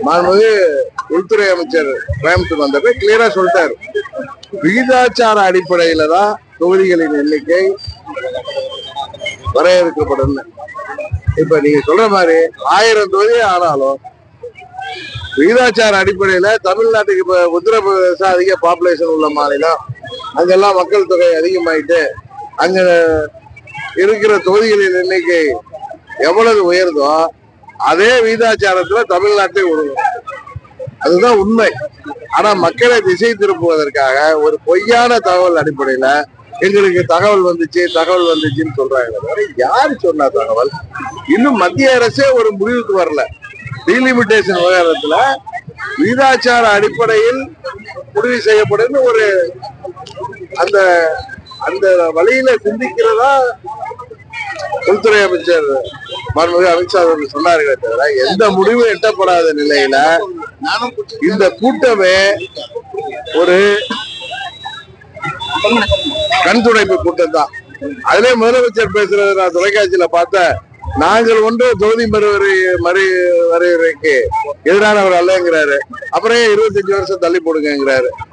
மாண்புமிகு உள்துறை அமைச்சர் கோயம்புத்தூர் வந்தப்ப கிளியரா சொல்லிட்டாரு, விகிதாச்சார அடிப்படையில தான் தொகுதிகளின் எண்ணிக்கை வரையறுக்கப்படும். இப்ப நீங்க சொல்ற மாதிரி 1000 தொகுதி ஆனாலும் விகிதாச்சார அடிப்படையில தமிழ்நாட்டுக்கு இப்ப உத்தரப்பிரதேசம் அதிக பாப்புலேஷன் உள்ள மாநிலம், அங்கெல்லாம் மக்கள் தொகை அதிகமாயிட்டு அங்க இருக்கிற தொகுதிகளின் எண்ணிக்கை எவ்வளவு உயர்ந்தோ அதே விகிதாச்சாரத்துல தமிழ்நாட்டை விடுவோம். அதுதான் உண்மை. ஆனா மக்களை திசை திருப்புவதற்காக ஒரு பொய்யான தகவல் அடிப்படையில எங்களுக்கு தகவல் வந்துச்சுன்னு சொல்றாங்க. யாரு சொன்ன தகவல்? இன்னும் மத்திய அரசே ஒரு முடிவுக்கு வரல. டீலிமிட்டேஷன் விவகாரத்துல விகிதாச்சார அடிப்படையில் முடிவு செய்யப்படும் ஒரு அந்த அந்த வழியில சிந்திக்கிறதா உள்துறை அமைச்சர் மாண்புமிகு அமித்ஷா அவர்கள் சொன்னார்களே தவிர எந்த முடிவும் எட்டப்படாத நிலையில இந்த கூட்டமே ஒரு கண் துடைப்பு கூட்டம் தான். அதுலயே முதலமைச்சர் பேசுறது நான் தொலைக்காட்சியில பார்த்தேன். நாங்கள் ஒன்று தொகுதி மறுவரைக்கு எதிரானவர் அல்லங்கிறாரு. அப்புறம் 25 வருஷம் தள்ளி போடுங்கிறாரு.